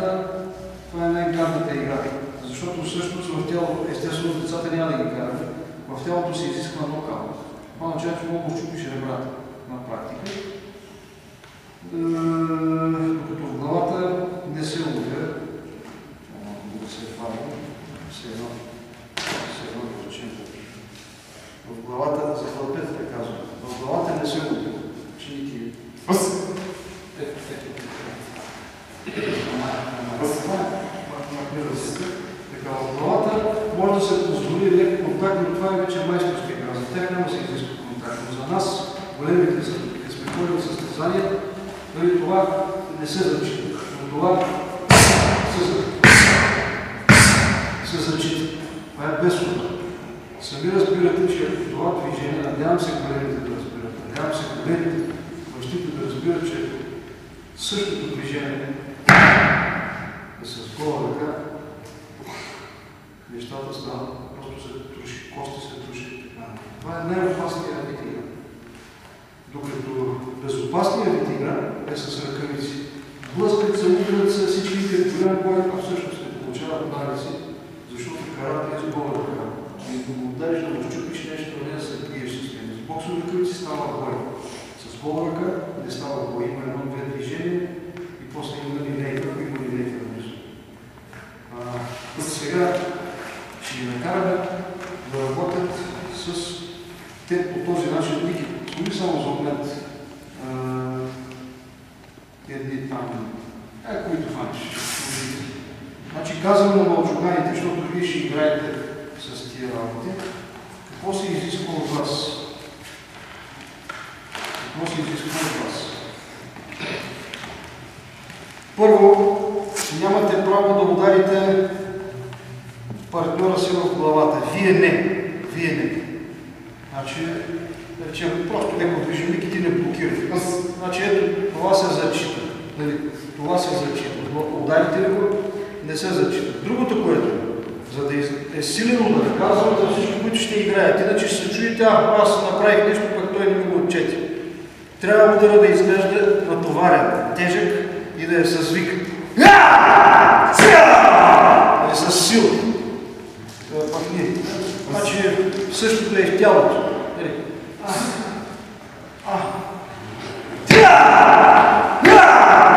карата, това е най-гадната игра. Защото всъщност в тялото, естествено децата няма да ги караме, в тялото се изисква нокаут. Това означава, че мога да щупиш ребрата на практика. Докато в главата не се ловя, да се хваля, все едно да речем. В главата, за хлапетата казвам, в главата не се ловя. Чините. Така, в главата може да се позволи леко контакт, но това е вече майсторска игра. За тях няма да се изисква контакт. Но за нас, големите сме ходили състезания, това не се зачита. Но това се зачита. Това е безсудно. Сами разбирате, че това движение, надявам се големите да разбират, надявам се големите мъжтите да разбират, че същото движение е с гола ръка, нещата стават, просто се труши, кости се труши. Това е най-опасният вид игра. Докато безопасният вид игра е с ръкавици. Блъскат се, удрят се всичките голям бой, а всъщност не получават анализи, защото карата е с гола ръка. И да го удариш, да го щупиш нещо, не да се биеш с него. С боксови ръкавици става бой. С гола ръка не става бой. Има едно-две движения и после има линейка, има линейка на нещо. Сега ще ги накараме да работят с те по този начин. Ники, спомни само за момент едни там, които фаниш. Значи казвам на мълчуганите, защото вие ще играете с тия работи. Какво се изисква от вас? Какво се изисква от вас? Първо, нямате право да ударите партньора си в главата. Вие не. Вие не. Значи, речем, просто леко движим и ти не блокираш. Значи, ето, това се зачита. Това се зачита. Ударите ли го? Не се зачита. Другото, което за да е силен удар, казвам за всички, които ще играят. Иначе ще се чуете, аз направих нещо, пък той не ми го отчети. Трябва удара да изглежда натоварен, тежък и да е с вик. Да е с сила. Пак не. Значи същото е в тялото.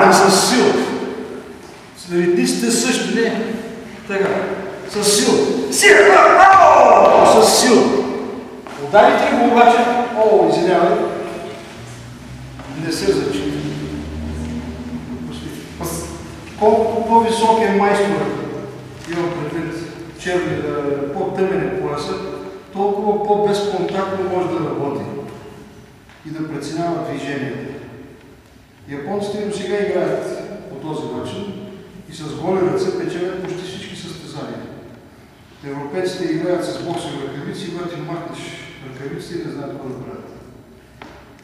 Да е с сила. Ритмистите също не. Така. С сила. С сила. Ударите го обаче, извинявай, не се зачита. Колкото по-висок е майсторът, имам предвид черни, по-тъмен е пояса, толкова по-безконтактно може да работи и да преценява движението. Японците до сега играят по този начин и с голи ръце печелят почти всички състезания. Европейците играят с боксови ръкавици и когато им махнеш ръкавиците и не знаят какво да правят.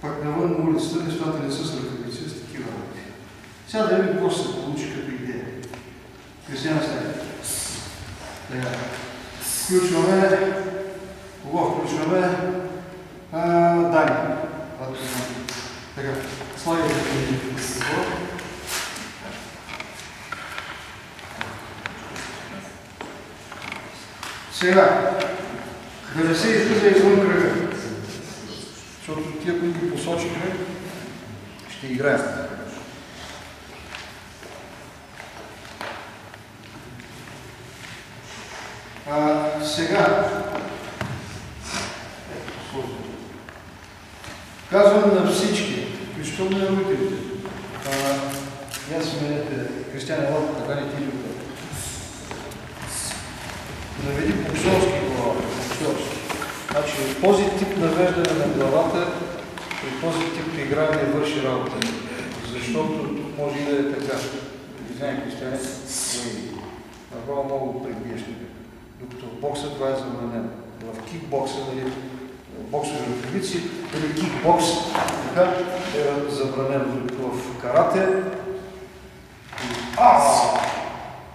Пак навън на улицата нещата не са с ръкавици, с такива работи. Сега да видим какво ще се получи като идея. Кристияна Станя. Така. Включваме. Кого включваме? Дани. Така. Слагайте какво. Сега. Да не се излиза извън кръга. Защото тия, които ги посочихме, ще играят. Сега, казвам на всички, включително на родителите. Аз сменете Кристияна Лапа, така не ти ли да. Наведи боксерски глава. Значи, този тип навеждане на главата при този тип игра не върши работа. Защото може и да е така. Извиняй, Кристияне, направо много прибиеш. Докато в бокса това е забранено. В кикбокса, боксови ръкавици или кикбокс, така е забранено. Докато в карате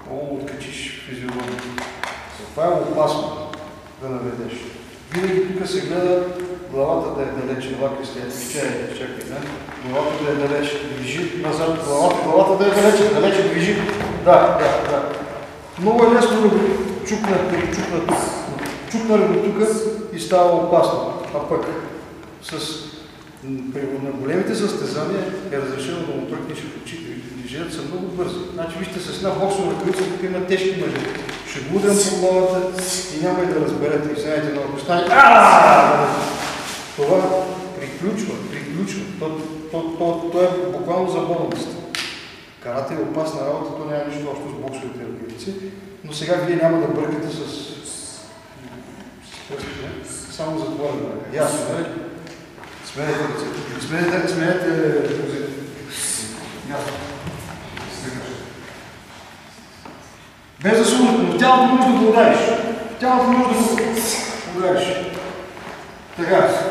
откачиш физиологията. Това е опасно да наведеш. Винаги тук се гледа главата да е далече. Това Кристиян, чакай, не? Главата да е далече, движи назад, главата да е далече движи. Да. Много е лесно да го чукна тук. Чукна го тук и става опасно. А пък на големите състезания е разрешено да му пръкнеш в очите. Движенията са много бързи. Значи вижте с една боксова ръкавица, тук има тежки мъже. Ще го удрям по главата и няма и да разберете. И знаете, много остане. Това приключва. То е буквално за болност. Карате е опасна работа, то няма нищо общо с боксовите ръкавици, но сега вие няма да бъркате с пръстите, само затворена ръка. Ясно, нали? Сменете ръцете. Сменете позиция. Ясно. Без да служат, но тялото може да го удариш. Така.